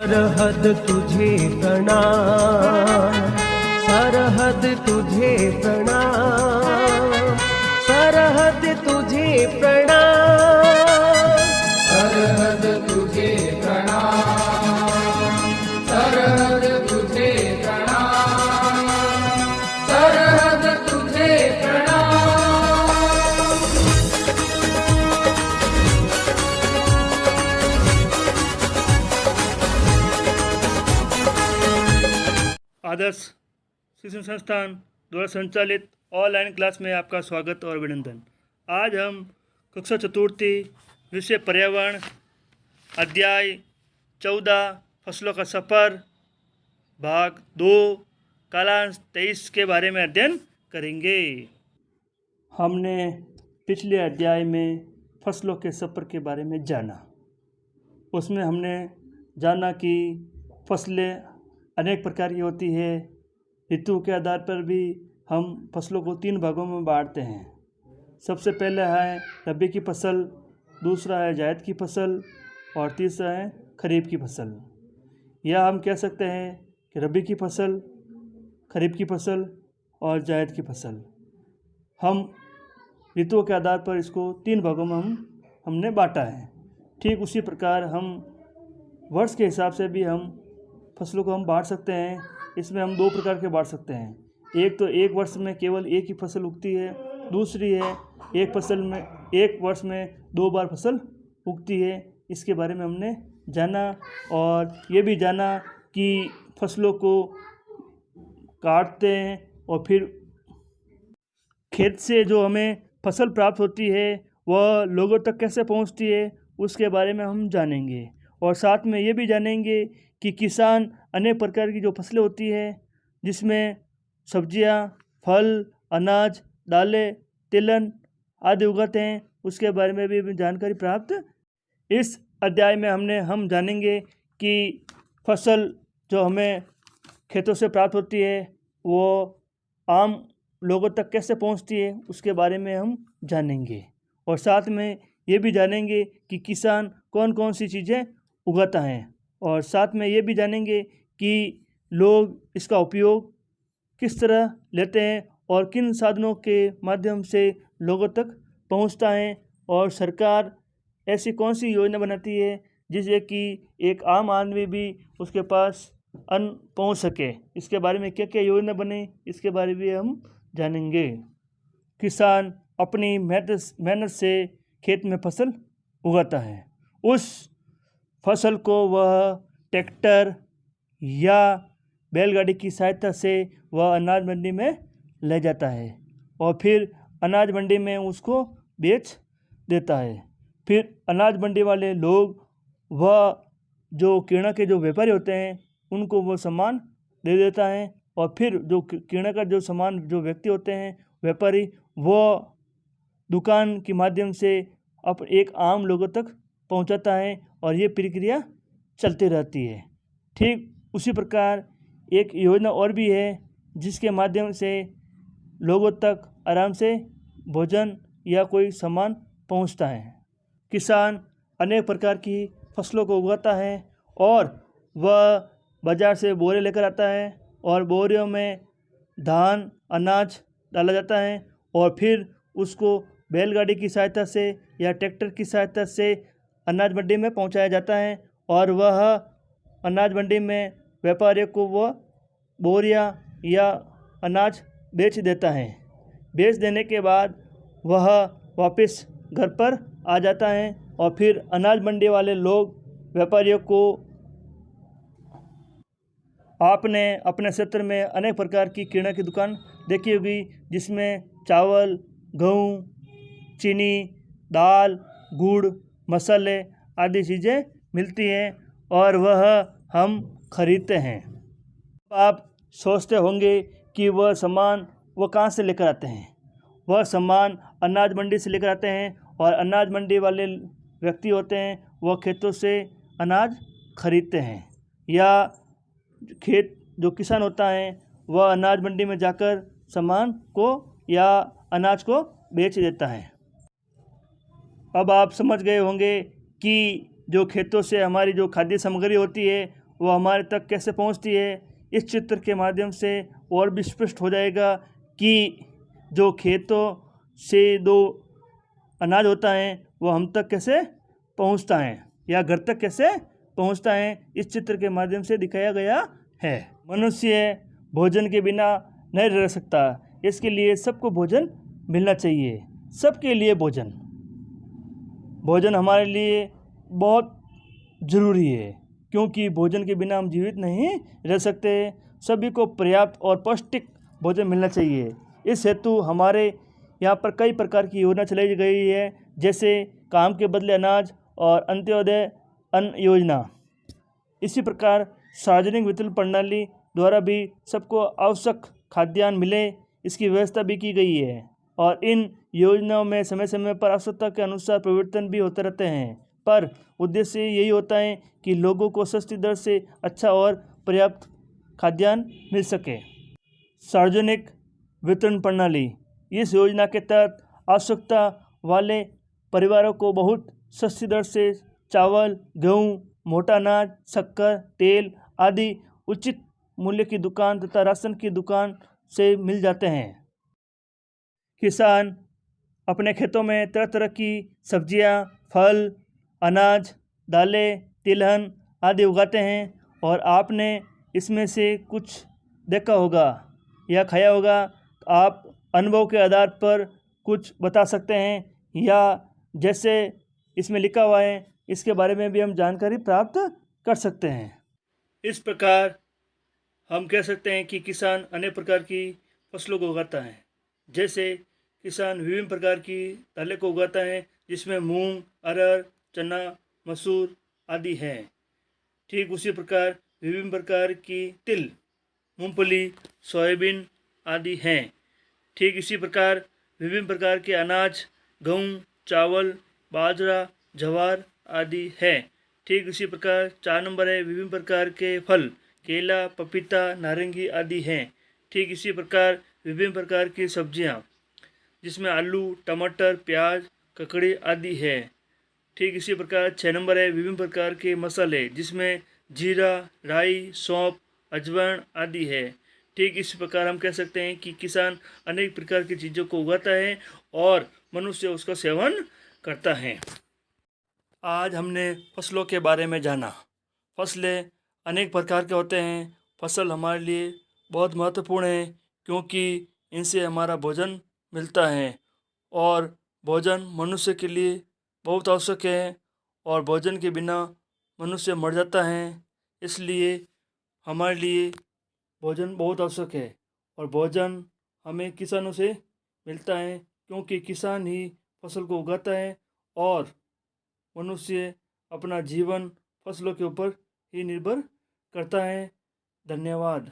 सरहद तुझे प्रणाम, सरहद तुझे प्रणाम, सरहद तुझे प्रणाम, सरहद तुझे प्रणाम, सरहद तुझे प्रणाम, सरहद तुझे प्रणाम। आदर्श शिक्षण संस्थान द्वारा संचालित ऑनलाइन क्लास में आपका स्वागत और अभिनंदन। आज हम कक्षा चतुर्थी विषय पर्यावरण अध्याय 14 फसलों का सफ़र भाग 2 कालांश 23 के बारे में अध्ययन करेंगे। हमने पिछले अध्याय में फसलों के सफ़र के बारे में जाना। उसमें हमने जाना कि फसलें अनेक प्रकार की होती है। ऋतु के आधार पर भी हम फसलों को 3 भागों में बांटते हैं। सबसे पहले है रबी की फसल, दूसरा है जायद की फसल और तीसरा है खरीफ की फसल। या हम कह सकते हैं कि रबी की फसल, खरीफ की फसल और जायद की फसल। हम ऋतुओं के आधार पर इसको 3 भागों में हमने बांटा है। ठीक उसी प्रकार हम वर्ष के हिसाब से भी हम फसलों को हम बांट सकते हैं। इसमें हम 2 प्रकार के बांट सकते हैं। एक तो एक वर्ष में केवल एक ही फसल उगती है, दूसरी है एक वर्ष में 2 बार फसल उगती है। इसके बारे में हमने जाना और ये भी जाना कि फसलों को काटते हैं और फिर खेत से जो हमें फसल प्राप्त होती है वह लोगों तक कैसे पहुंचती है, उसके बारे में हम जानेंगे। और साथ में ये भी जानेंगे कि किसान अनेक प्रकार की जो फसलें होती है, जिसमें सब्जियां, फल, अनाज, दालें, तिलहन आदि उगाते हैं, उसके बारे में भी जानकारी प्राप्त इस अध्याय में हम जानेंगे कि फसल जो हमें खेतों से प्राप्त होती है वो आम लोगों तक कैसे पहुंचती है, उसके बारे में हम जानेंगे। और साथ में ये भी जानेंगे कि किसान कौन कौन सी चीज़ें उगाता है। और साथ में ये भी जानेंगे कि लोग इसका उपयोग किस तरह लेते हैं और किन साधनों के माध्यम से लोगों तक पहुंचता है। और सरकार ऐसी कौन सी योजना बनाती है जिससे कि एक आम आदमी भी उसके पास अन्न पहुंच सके। इसके बारे में क्या क्या योजना बने, इसके बारे में हम जानेंगे। किसान अपनी मेहनत से खेत में फसल उगाता है। उस फसल को वह ट्रैक्टर या बैलगाड़ी की सहायता से वह अनाज मंडी में ले जाता है और फिर अनाज मंडी में उसको बेच देता है। फिर अनाज मंडी वाले लोग वह जो किराना के जो व्यापारी होते हैं उनको वो सामान दे देता है। और फिर जो किराना का जो सामान जो व्यक्ति होते हैं व्यापारी, वो दुकान के माध्यम से एक आम लोगों तक पहुंचाता है और ये प्रक्रिया चलती रहती है। ठीक उसी प्रकार एक योजना और भी है जिसके माध्यम से लोगों तक आराम से भोजन या कोई सामान पहुंचता है। किसान अनेक प्रकार की फसलों को उगाता है और वह बाज़ार से बोरे लेकर आता है और बोरियों में धान अनाज डाला जाता है और फिर उसको बैलगाड़ी की सहायता से या ट्रैक्टर की सहायता से अनाज मंडी में पहुंचाया जाता है। और वह अनाज मंडी में व्यापारियों को वह बोरियां या अनाज बेच देता है। बेच देने के बाद वह वापस घर पर आ जाता है और फिर अनाज मंडी वाले लोग व्यापारियों को आपने अपने क्षेत्र में अनेक प्रकार की किराना की दुकान देखी होगी, जिसमें चावल, गेहूँ, चीनी, दाल, गुड़, मसाले आदि चीज़ें मिलती हैं और वह हम खरीदते हैं। आप सोचते होंगे कि वह सामान वो कहाँ से लेकर आते हैं। वह सामान अनाज मंडी से लेकर आते हैं और अनाज मंडी वाले व्यक्ति होते हैं वह खेतों से अनाज खरीदते हैं। या खेत जो किसान होता है वह अनाज मंडी में जाकर सामान को या अनाज को बेच देता है। अब आप समझ गए होंगे कि जो खेतों से हमारी जो खाद्य सामग्री होती है वो हमारे तक कैसे पहुंचती है, इस चित्र के माध्यम से और भी स्पष्ट हो जाएगा कि जो खेतों से दो अनाज होता है वो हम तक कैसे पहुंचता है या घर तक कैसे पहुंचता है, इस चित्र के माध्यम से दिखाया गया है। मनुष्य भोजन के बिना नहीं रह सकता, इसके लिए सबको भोजन मिलना चाहिए। सबके लिए भोजन हमारे लिए बहुत ज़रूरी है, क्योंकि भोजन के बिना हम जीवित नहीं रह सकते। सभी को पर्याप्त और पौष्टिक भोजन मिलना चाहिए। इस हेतु हमारे यहाँ पर कई प्रकार की योजना चलाई गई है, जैसे काम के बदले अनाज और अंत्योदय अन्न योजना। इसी प्रकार सार्वजनिक वितरण प्रणाली द्वारा भी सबको आवश्यक खाद्यान्न मिले, इसकी व्यवस्था भी की गई है। और इन योजनाओं में समय समय पर आवश्यकता के अनुसार परिवर्तन भी होते रहते हैं, पर उद्देश्य यही होता है कि लोगों को सस्ती दर से अच्छा और पर्याप्त खाद्यान्न मिल सके। सार्वजनिक वितरण प्रणाली, इस योजना के तहत आवश्यकता वाले परिवारों को बहुत सस्ती दर से चावल, गेहूँ, मोटा अनाज, शक्कर, तेल आदि उचित मूल्य की दुकान तथा राशन की दुकान से मिल जाते हैं। किसान अपने खेतों में तरह तरह की सब्जियां, फल, अनाज, दालें, तिलहन आदि उगाते हैं, और आपने इसमें से कुछ देखा होगा या खाया होगा। आप अनुभव के आधार पर कुछ बता सकते हैं, या जैसे इसमें लिखा हुआ है इसके बारे में भी हम जानकारी प्राप्त कर सकते हैं। इस प्रकार हम कह सकते हैं कि किसान अनेक प्रकार की फसलों को उगाता है। जैसे किसान विभिन्न प्रकार की दालें को उगाता है, जिसमें मूंग, अरहर, चना, मसूर आदि हैं। ठीक उसी प्रकार विभिन्न प्रकार की तिल, मूंगफली, सोयाबीन आदि हैं। ठीक इसी प्रकार विभिन्न प्रकार के अनाज, गेहूँ, चावल, बाजरा, ज्वार आदि है। ठीक इसी प्रकार 4 नंबर है विभिन्न प्रकार के फल, केला, पपीता, नारंगी आदि हैं। ठीक इसी प्रकार विभिन्न प्रकार की सब्जियां, जिसमें आलू, टमाटर, प्याज, ककड़ी आदि है। ठीक इसी प्रकार 6 नंबर है विभिन्न प्रकार के मसाले, जिसमें जीरा, राई, सौंफ, अजवाइन आदि है। ठीक इसी प्रकार हम कह सकते हैं कि किसान अनेक प्रकार की चीज़ों को उगाता है और मनुष्य उसका सेवन करता है। आज हमने फसलों के बारे में जाना। फसलें अनेक प्रकार के होते हैं। फसल हमारे लिए बहुत महत्वपूर्ण है, क्योंकि इनसे हमारा भोजन मिलता है, और भोजन मनुष्य के लिए बहुत आवश्यक है, और भोजन के बिना मनुष्य मर जाता है। इसलिए हमारे लिए भोजन बहुत आवश्यक है, और भोजन हमें किसानों से मिलता है, क्योंकि किसान ही फसल को उगाता है, और मनुष्य अपना जीवन फसलों के ऊपर ही निर्भर करता है। धन्यवाद।